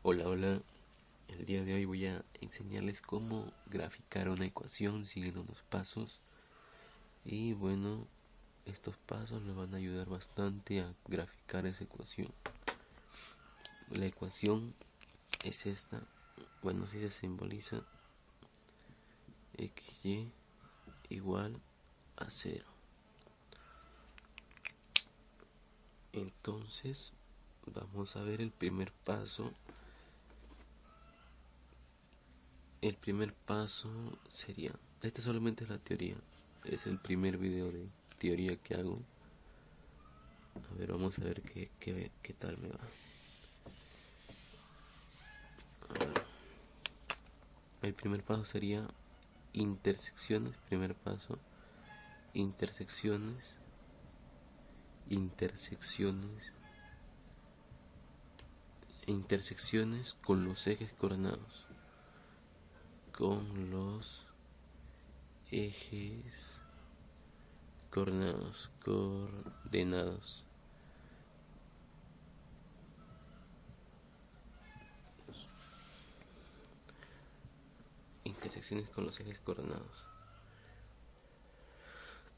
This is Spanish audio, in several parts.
Hola, hola. El día de hoy voy a enseñarles cómo graficar una ecuación siguiendo unos pasos. Y bueno, estos pasos les van a ayudar bastante a graficar esa ecuación. La ecuación es esta. Bueno, si se simboliza xy igual a 0. Entonces, vamos a ver el primer paso. El primer paso sería, esta solamente es la teoría, es el primer video de teoría que hago. A ver, vamos a ver qué tal me va. El primer paso sería intersecciones. Primer paso, intersecciones, intersecciones, intersecciones con los ejes coordenados. Con los ejes coordenados, intersecciones con los ejes coordenados.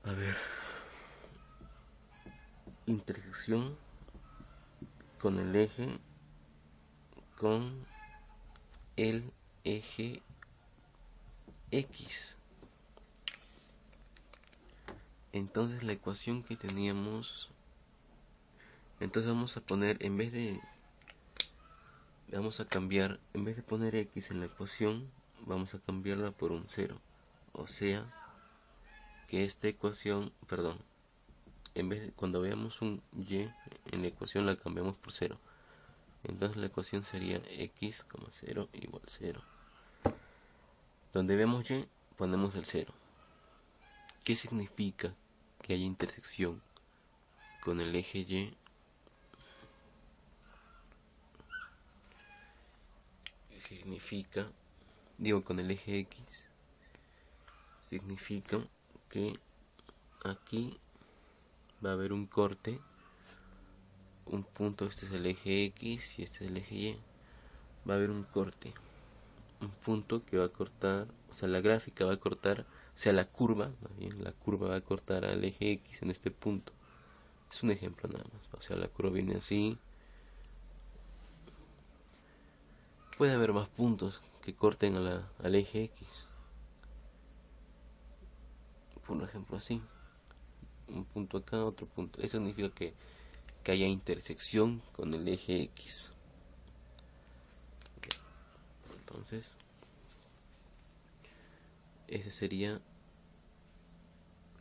A ver, intersección con el eje X. Entonces la ecuación que teníamos, entonces vamos a poner, vamos a cambiar, en vez de poner X en la ecuación, vamos a cambiarla por un 0. O sea, que esta ecuación, perdón, en vez de, cuando veamos un Y en la ecuación la cambiamos por 0. Entonces la ecuación sería X, 0 igual 0. Donde vemos Y, ponemos el 0. ¿Qué significa que haya intersección con el eje Y? Significa, con el eje X, significa que aquí va a haber un corte, un punto. Este es el eje X y este es el eje Y. Va a haber un corte, un punto que va a cortar, o sea, la gráfica va a cortar, o sea, la curva, más bien, la curva va a cortar al eje X en este punto. Es un ejemplo nada más, o sea, la curva viene así. Puede haber más puntos que corten al eje X. Por ejemplo, así. Un punto acá, otro punto. Eso significa que haya intersección con el eje X. Entonces, ese sería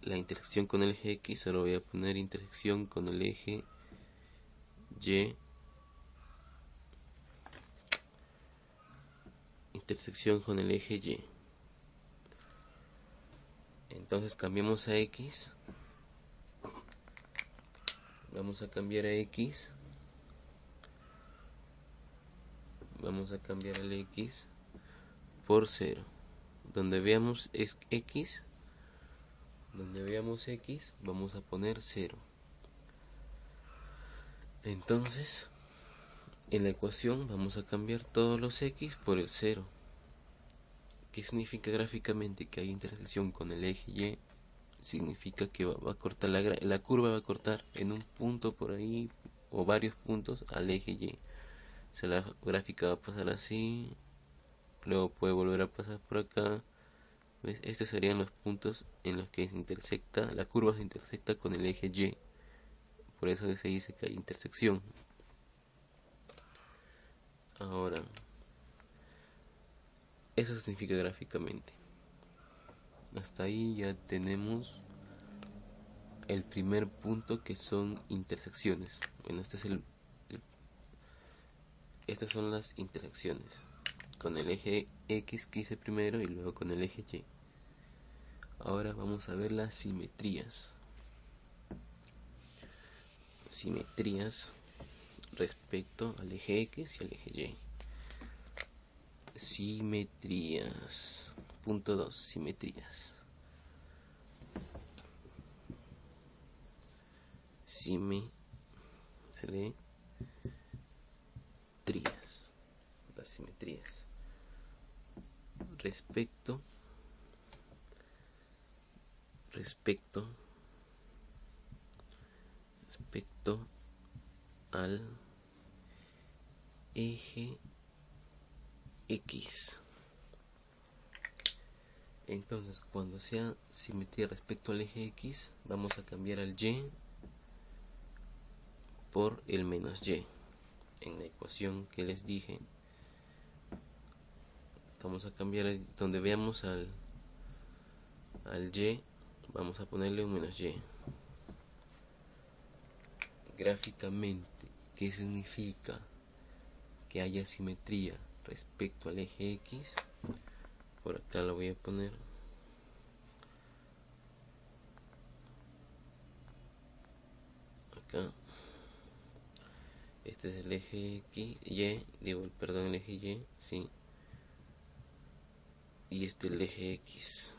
la intersección con el eje X. Ahora voy a poner intersección con el eje Y. Intersección con el eje Y. Entonces cambiamos a X. Vamos a cambiar a X. Vamos a cambiar el X por 0. Donde veamos X, vamos a poner 0. Entonces, en la ecuación vamos a cambiar todos los X por el 0. ¿Qué significa gráficamente? Que hay intersección con el eje Y. Significa que va a cortar la curva, va a cortar en un punto por ahí o varios puntos al eje Y. O sea, la gráfica va a pasar así, luego puede volver a pasar por acá. ¿Ves? Estos serían los puntos en los que la curva se intersecta con el eje Y. Por eso se dice que hay intersección. Ahora, eso significa gráficamente. Hasta ahí ya tenemos el primer punto, que son intersecciones. Bueno, estas son las intersecciones con el eje X que hice primero y luego con el eje Y. Ahora vamos a ver las simetrías. Simetrías respecto al eje X y al eje Y. Simetrías. Punto 2. Simetrías. Simetrías. las simetrías. Respecto al eje X. Entonces, cuando sea simetría respecto al eje X, vamos a cambiar al Y por el menos Y. En la ecuación que les dije, vamos a cambiar donde veamos al Y, vamos a ponerle un menos Y. Gráficamente, ¿qué significa que haya simetría respecto al eje X? Por acá lo voy a poner. Acá. Este es el eje X, el eje Y, sí. Y este es el eje X.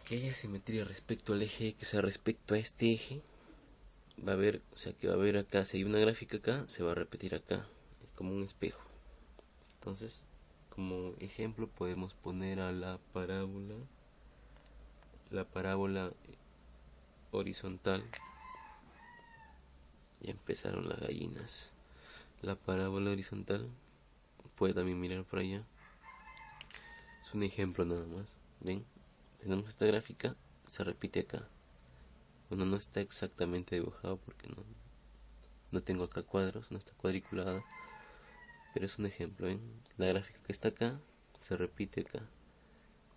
Que haya simetría respecto al eje X, o sea, respecto a este eje, va a haber, o sea, que va a haber acá, si hay una gráfica acá, se va a repetir acá, como un espejo. Entonces, como ejemplo podemos poner a la parábola horizontal. Ya empezaron las gallinas. La parábola horizontal, puede también mirar por allá. Es un ejemplo nada más. ¿Ven? Tenemos esta gráfica, se repite acá. Bueno, no está exactamente dibujado porque no tengo acá cuadros, no está cuadriculada. Pero es un ejemplo, ¿ven? La gráfica que está acá, se repite acá.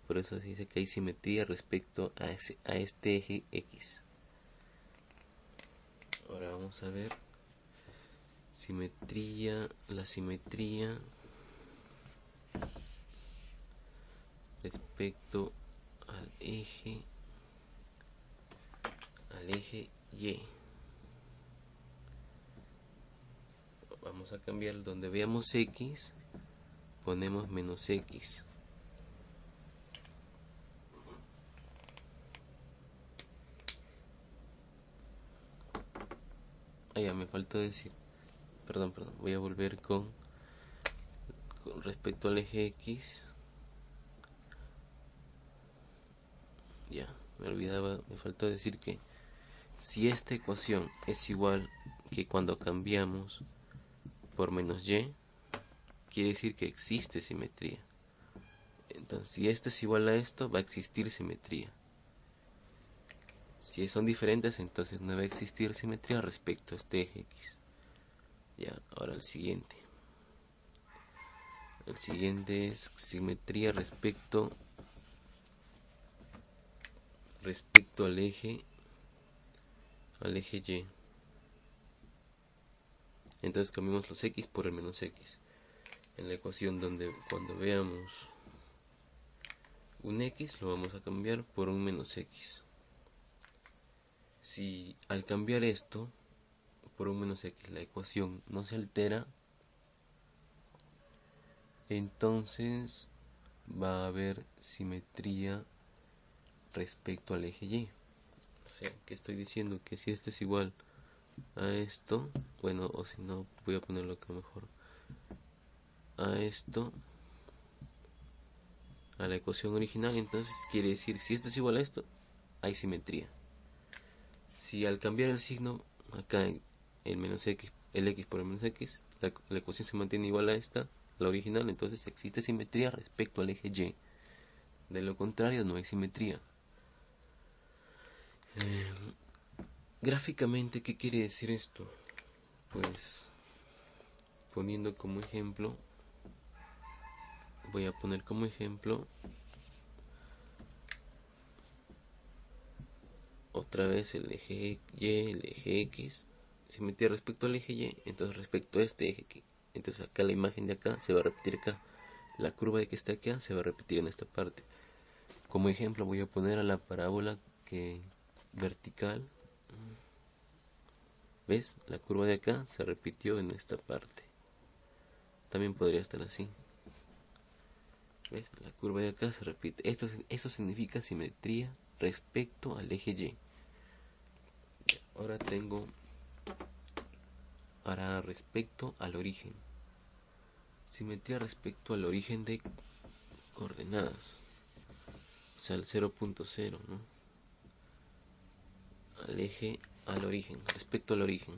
Por eso se dice que hay simetría respecto a este eje X. Ahora vamos a ver la simetría respecto al eje Y. Vamos a cambiar donde veamos X, ponemos menos X. Ya me faltó decir, perdón, voy a volver con respecto al eje X. Ya, me faltó decir que si esta ecuación es igual que cuando cambiamos por menos Y, quiere decir que existe simetría. Entonces, si esto es igual a esto, va a existir simetría. Si son diferentes, entonces no va a existir simetría respecto a este eje X. Ya, ahora el siguiente. El siguiente es simetría respecto al eje Y. Entonces cambiamos los X por el menos X. En la ecuación cuando veamos un X, lo vamos a cambiar por un menos X. Si al cambiar esto por un menos X la ecuación no se altera, entonces va a haber simetría respecto al eje Y. O sea, que estoy diciendo que si este es igual a esto, bueno, o si no, voy a ponerlo acá mejor, a esto, a la ecuación original, entonces quiere decir, si esto es igual a esto, hay simetría. Si al cambiar el signo, acá el menos X, el X por el menos X, la ecuación se mantiene igual a esta, la original, entonces existe simetría respecto al eje Y. De lo contrario, no hay simetría. Gráficamente, ¿qué quiere decir esto? Pues, poniendo como ejemplo, voy a poner como ejemplo otra vez el eje Y, el eje X, simetría respecto al eje Y, entonces respecto a este eje aquí. Entonces acá la imagen de acá se va a repetir acá. La curva de que está acá se va a repetir en esta parte. Como ejemplo voy a poner a la parábola vertical. ¿Ves? La curva de acá se repitió en esta parte. También podría estar así. ¿Ves? La curva de acá se repite. Eso significa simetría respecto al eje Y. Ahora respecto al origen. simetría respecto al origen de coordenadas, o sea, al 0.0, ¿no? Al eje, al origen, respecto al origen.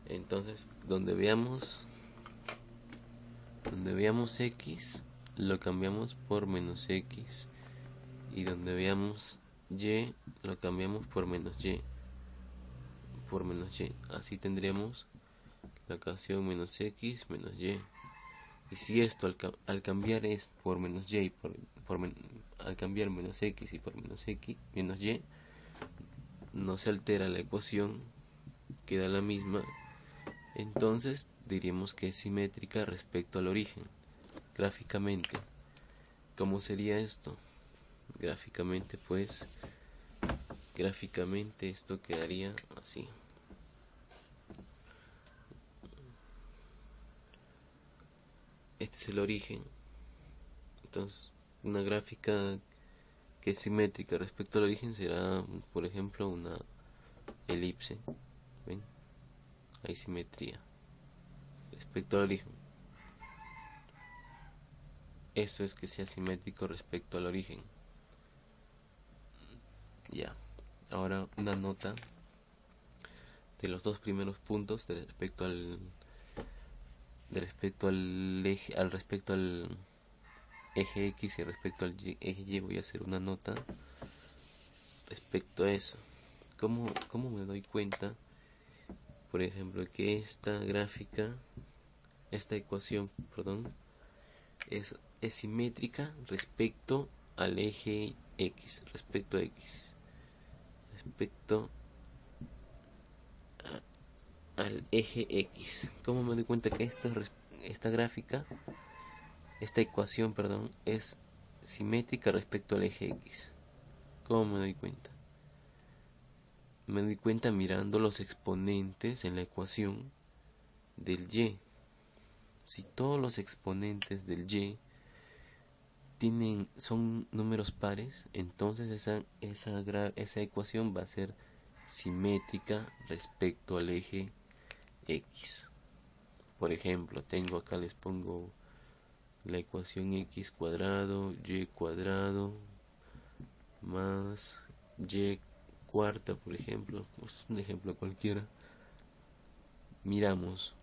Entonces, donde veamos x, lo cambiamos por menos x, y donde veamos y, lo cambiamos por menos y, así tendríamos la ecuación menos x menos y. Y si esto al cambiar es por menos y, al cambiar menos x y por menos x menos y, no se altera la ecuación, queda la misma, entonces diríamos que es simétrica respecto al origen. Gráficamente, ¿cómo sería esto? Gráficamente esto quedaría así. Este es el origen. Entonces, una gráfica que es simétrica respecto al origen será, por ejemplo, una elipse. ¿Ven? Hay simetría respecto al origen. Eso es que sea simétrico respecto al origen. Ya. Ahora una nota de los dos primeros puntos respecto al eje X y respecto al eje Y. Voy a hacer una nota respecto a eso. ¿Cómo me doy cuenta, por ejemplo, que esta ecuación, es simétrica respecto al eje X, respecto al eje X? ¿Cómo me doy cuenta que esta ecuación, es simétrica respecto al eje X? ¿Cómo me doy cuenta? Me doy cuenta mirando los exponentes en la ecuación del Y. Si todos los exponentes del Y son números pares, entonces esa ecuación va a ser simétrica respecto al eje X. Por ejemplo, acá les pongo la ecuación x cuadrado, y cuadrado más y cuarta, por ejemplo, pues un ejemplo cualquiera. Miramos,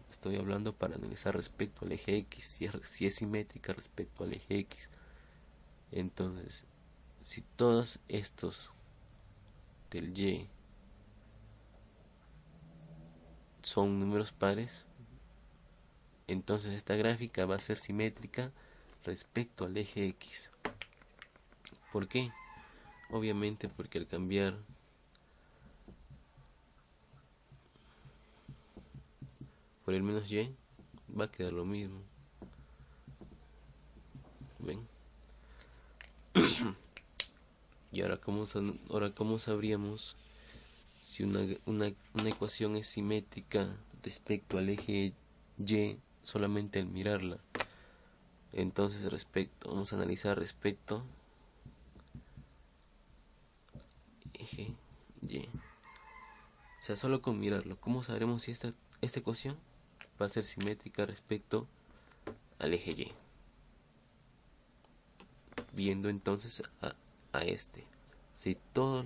estoy hablando para analizar respecto al eje X, si es simétrica respecto al eje X. Entonces, si todos estos del Y son números pares, entonces esta gráfica va a ser simétrica respecto al eje X. ¿Por qué? Obviamente porque al cambiar por el menos Y va a quedar lo mismo. ¿Ven? Y ahora ¿cómo sabríamos si una ecuación es simétrica respecto al eje Y solamente al mirarla? Entonces vamos a analizar respecto eje Y. O sea, solo con mirarlo, ¿cómo sabremos si esta ecuación va a ser simétrica respecto al eje Y? Viendo entonces a si todos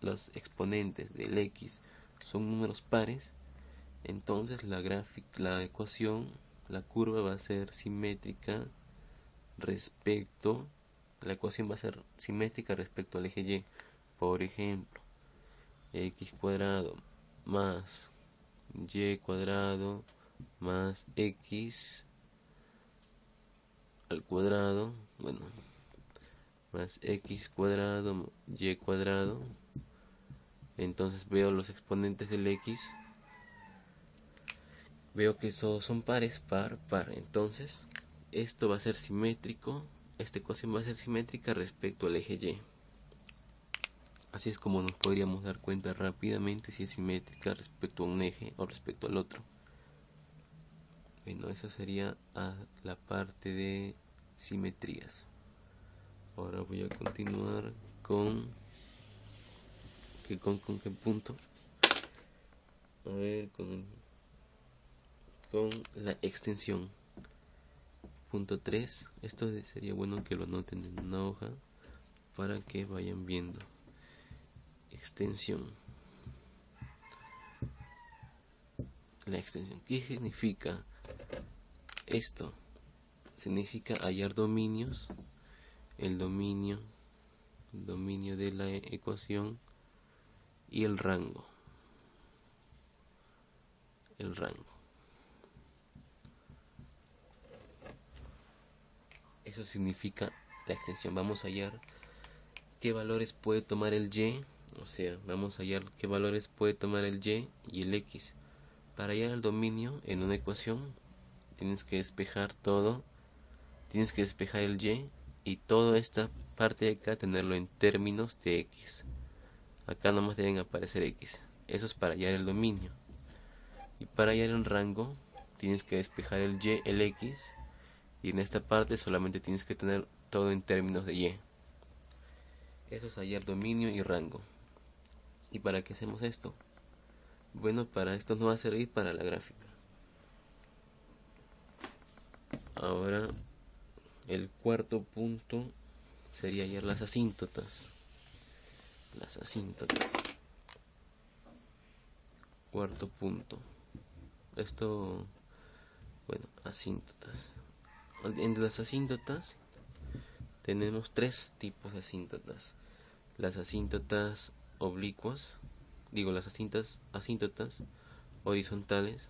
los exponentes del X son números pares, entonces la ecuación, la curva va a ser simétrica respecto, la ecuación va a ser simétrica respecto al eje Y. Por ejemplo, x cuadrado más y cuadrado más x al cuadrado, más x cuadrado y cuadrado. Entonces veo los exponentes del x, veo que todos son pares, par. Entonces esto va a ser simétrico, esta ecuación va a ser simétrica respecto al eje Y. Así es como nos podríamos dar cuenta rápidamente si es simétrica respecto a un eje o respecto al otro. Bueno, eso sería la parte de simetrías. Ahora voy a continuar con qué punto. a ver con la extensión. Punto 3. Esto sería bueno que lo anoten en una hoja para que vayan viendo. Extensión. La extensión. ¿Qué significa esto? Significa hallar dominios. El dominio de la ecuación y el rango. Eso significa la extensión. Vamos a hallar qué valores puede tomar el y, o sea, vamos a hallar qué valores puede tomar el y el x. Para hallar el dominio en una ecuación tienes que despejar todo, tienes que despejar el y toda esta parte de acá tenerlo en términos de x. Acá nomás deben aparecer x. Eso es para hallar el dominio. Y para hallar el rango tienes que despejar el y, el x, y en esta parte solamente tienes que tener todo en términos de y. Eso es hallar dominio y rango. ¿Y para qué hacemos esto? Bueno, para esto nos va a servir para la gráfica. Ahora, el cuarto punto sería hallar las asíntotas. Cuarto punto. Esto, bueno, asíntotas. Entre las asíntotas tenemos tres tipos de asíntotas. Las asíntotas oblicuas, las asíntotas horizontales,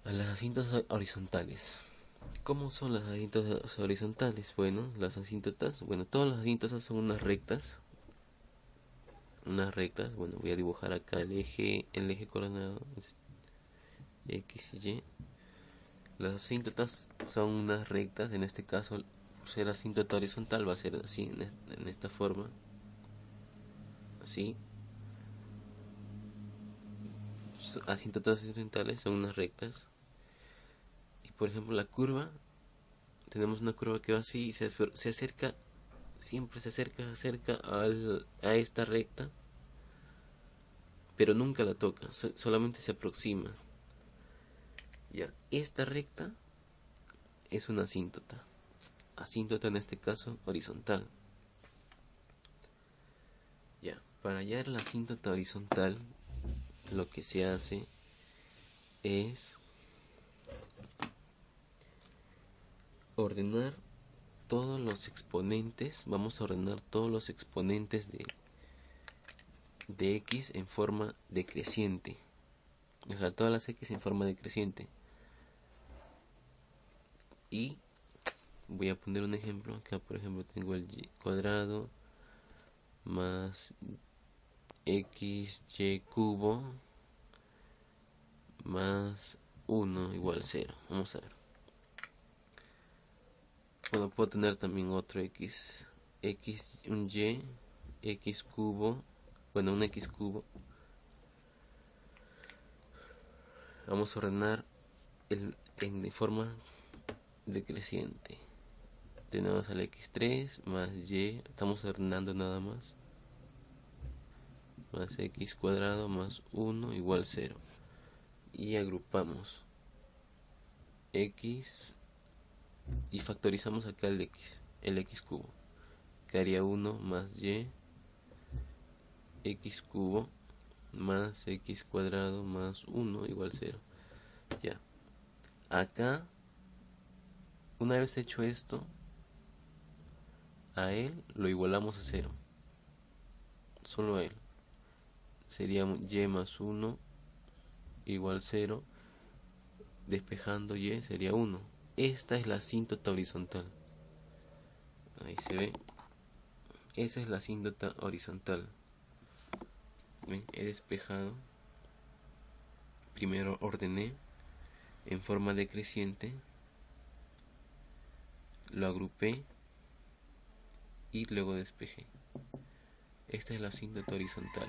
a las asíntotas horizontales. ¿Cómo son las asíntotas horizontales? Bueno, todas las asíntotas son unas rectas. Bueno, voy a dibujar acá el eje coordenado x y y. Las asíntotas son unas rectas. En este caso, por ser asíntota horizontal, va a ser así, en esta forma, así. Asíntotas horizontales son unas rectas. Y por ejemplo, la curva, tenemos una curva que va así y se acerca, siempre se acerca a esta recta, pero nunca la toca, solamente se aproxima. Ya, esta recta es una asíntota en este caso horizontal. Ya, para hallar la asíntota horizontal, lo que se hace es ordenar todos los exponentes. Vamos a ordenar todos los exponentes de x en forma decreciente. O sea, todas las x en forma decreciente. Y voy a poner un ejemplo. Acá, por ejemplo, tengo el y cuadrado más xy cubo más 1 igual 0. Vamos a ver. Bueno, puedo tener también otro un y, x cubo, bueno, un x cubo. Vamos a ordenar en forma decreciente. Tenemos al x3 más y, estamos ordenando nada más x cuadrado más 1 igual 0. Y agrupamos x y factorizamos acá el x cubo. Quedaría 1 más y x cubo más x cuadrado más 1 igual 0. Ya. Acá, una vez hecho esto, a él lo igualamos a 0. Solo a él. Sería y más 1 igual 0. Despejando y sería 1. Esta es la asíntota horizontal. Ahí se ve. Esa es la asíntota horizontal. ¿Ven? He despejado. Primero ordené en forma decreciente. Lo agrupé. Y luego despejé. Esta es la asíntota horizontal.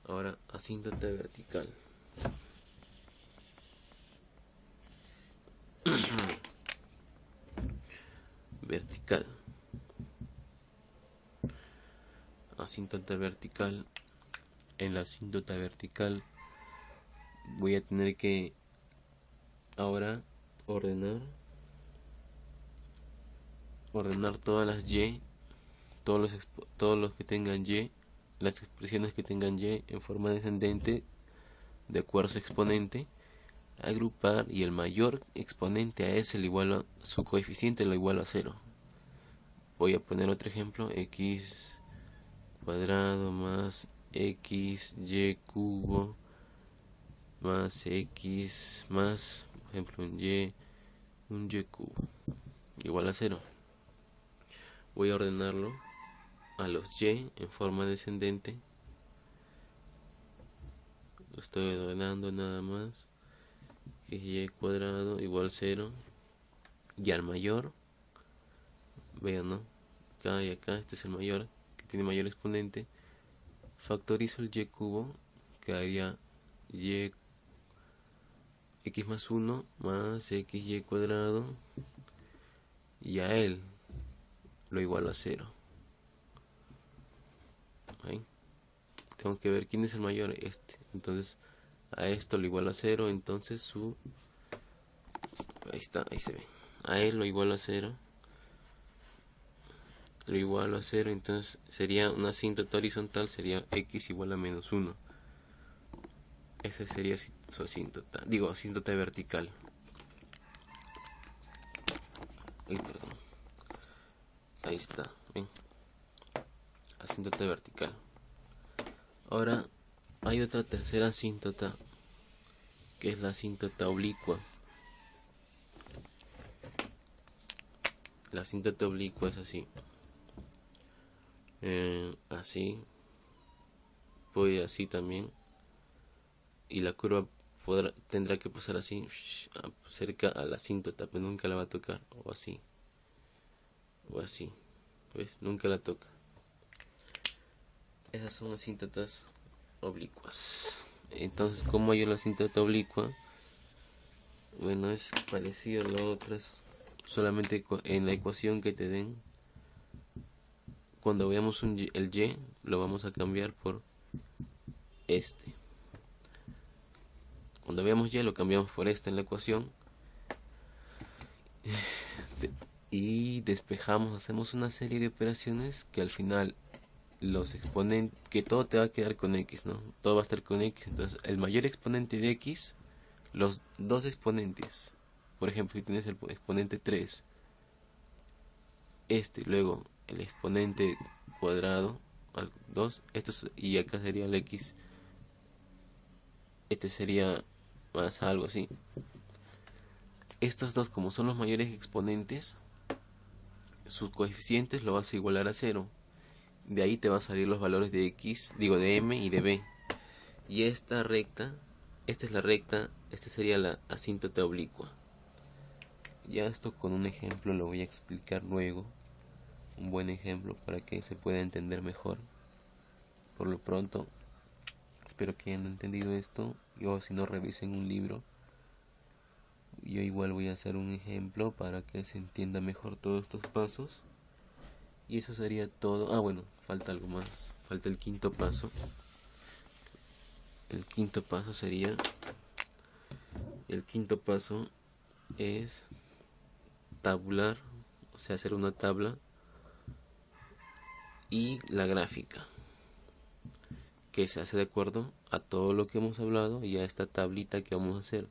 Ahora, asíntota vertical. vertical. Asíntota vertical. En la asíntota vertical voy a tener que ahora ordenar todas las y, todos los que tengan y, las expresiones que tengan y en forma descendente de acuerdo a su exponente, agrupar, y el mayor exponente a ese lo igual a su coeficiente, lo igual a 0. Voy a poner otro ejemplo: x cuadrado más xy cubo más x más, por ejemplo, un y cubo igual a 0. Voy a ordenarlo a los y en forma descendente. Lo estoy ordenando nada más. Que y cuadrado igual 0. Y al mayor, vean, ¿no? Acá y acá, este es el mayor, que tiene mayor exponente. Factorizo el y cubo, quedaría x más 1 más xy cuadrado, y a él lo igual a 0. ¿Ahí? Tengo que ver quién es el mayor, este. Entonces a esto lo igual a 0, entonces ahí está, ahí se ve. A él lo igual a 0. Lo igual a 0, entonces sería una asíntota horizontal, sería x igual a menos 1. Esa sería su asíntota, asíntota vertical. Perdón. Ahí está, ¿ven? Asíntota vertical. Ahora hay otra tercera asíntota, que es la asíntota oblicua. La asíntota oblicua es así. Así. Puede así también. Y la curva tendrá que pasar así, cerca a la asíntota, pero nunca la va a tocar. O así. O así. ¿Ves? Nunca la toca. Esas son asíntotas oblicuas. Entonces, ¿cómo hallo la asíntota oblicua? Bueno, es parecido a lo otro. Solamente en la ecuación que te den, cuando veamos el y, lo vamos a cambiar por este. Cuando veamos y, lo cambiamos por este en la ecuación. Y despejamos, hacemos una serie de operaciones que al final los exponentes, que todo te va a quedar con x, ¿no? Todo va a estar con x. Entonces el mayor exponente de x, los dos exponentes, por ejemplo, si tienes el exponente 3, luego el exponente cuadrado al 2, y acá sería el x, sería más algo así. Estos dos, como son los mayores exponentes, sus coeficientes lo vas a igualar a 0. De ahí te van a salir los valores de x, de m y de b. Y esta recta, esta es la recta, esta sería la asíntota oblicua. Ya esto con un ejemplo lo voy a explicar luego. Un buen ejemplo para que se pueda entender mejor. Por lo pronto, espero que hayan entendido esto. O si no, revisen un libro. Yo igual voy a hacer un ejemplo para que se entienda mejor todos estos pasos. Y eso sería todo. Bueno, falta algo más. Falta el quinto paso. El quinto paso es tabular, o sea, hacer una tabla y la gráfica, que se hace de acuerdo a todo lo que hemos hablado y a esta tablita que vamos a hacer.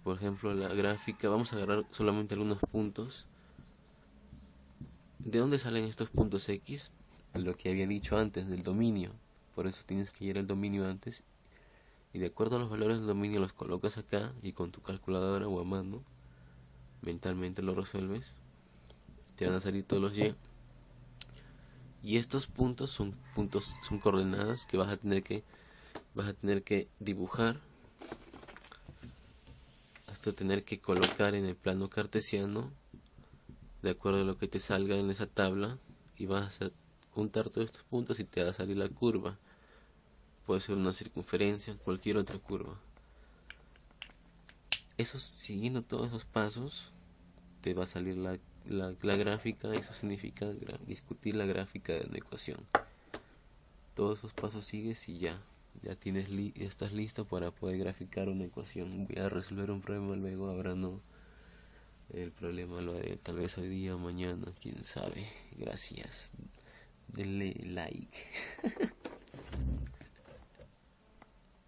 Por ejemplo, la gráfica, vamos a agarrar solamente algunos puntos. ¿De dónde salen estos puntos x? Lo que había dicho antes, del dominio. Por eso tienes que ir al dominio antes. Y de acuerdo a los valores del dominio los colocas acá, y con tu calculadora o a mano mentalmente lo resuelves. Te van a salir todos los y. Y estos puntos son coordenadas que vas a tener que dibujar hasta tener que colocar en el plano cartesiano de acuerdo a lo que te salga en esa tabla, y vas a juntar todos estos puntos y te va a salir la curva. Puede ser una circunferencia, cualquier otra curva. Siguiendo todos esos pasos, te va a salir la gráfica. Eso significa discutir la gráfica de una ecuación. Todos esos pasos sigues y ya estás listo para poder graficar una ecuación. Voy a resolver un problema luego, ahora no. El problema lo haré tal vez hoy día o mañana, quién sabe. Gracias. Denle like.